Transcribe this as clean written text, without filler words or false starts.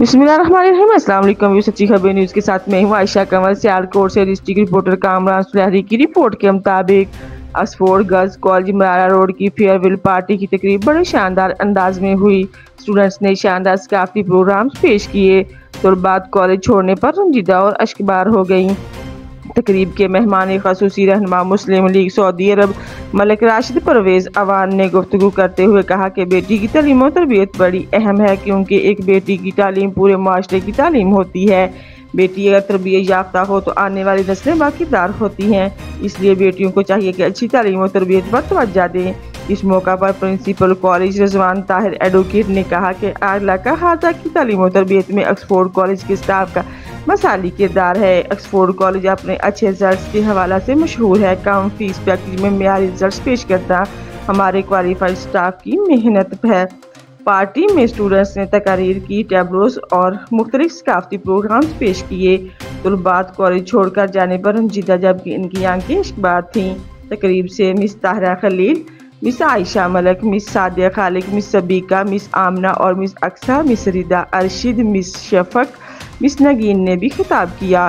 बिस्मिल्लाहिर्रहमानिर्रहीम। अस्सलाम वालेकुम। सच्ची खबर न्यूज़ के साथ मैं हूँ आयशा कंवल। सियालकोट से डिस्ट्रिक्ट रिपोर्टर कामरान सुलहरी की रिपोर्ट के मुताबिक ऑक्सफोर्ड गर्ल्स कॉलेज मरारा रोड की फेयरवेल पार्टी की तकरीब बड़े शानदार अंदाज में हुई। स्टूडेंट्स ने शानदार सकाफती प्रोग्राम्स पेश किए। तुलबात कॉलेज छोड़ने पर रंजीदा और अश्कबार हो गई। तकरीब के मेहमान खसूसी रहनुमा मुस्लिम लीग सऊदी अरब मलिक राशिद परवेज अवान ने गुफ्तगू करते हुए कहा कि बेटी की तालीम और तरबियत बड़ी अहम है, क्योंकि एक बेटी की तालीम पूरे माशरे की तालीम होती है। बेटी अगर तरबियत याफ्ता हो तो आने वाली नस्लें बाकीदार होती हैं, इसलिए बेटियों को चाहिए कि अच्छी तालीम और तरबियत पर तवज्जो दें। इस मौका पर principal college Rizwan Tahir advocate ने कहा कि आला का हाजा की तालीम और तरबियत में ऑक्सफोर्ड कॉलेज के स्टाफ का मसाली किरदार है। ऑक्सफोर्ड कॉलेज अपने अच्छे रिजल्ट्स के हवाला से मशहूर है। कम फीस पैकेज में मेयारी रिजल्ट्स पेश करता हमारे क्वालिफाइड स्टाफ की मेहनत है। पार्टी में स्टूडेंट्स ने तकारीर की, टैबलोस और मुख्तलिफ सकाफती प्रोग्राम्स पेश किए। तुलबात कॉलेज छोड़कर जाने पर रंजीदा, जबकि इनकी आंखें इश्कबार थीं। तकरीब से miss Tahira Khalil, miss Ayesha Malik, miss Sadia Khaliq, miss Sabika, miss Amna और miss Aqsa, miss Rida Arshad, miss Shafaq, miss Nageen ने भी खिताब किया।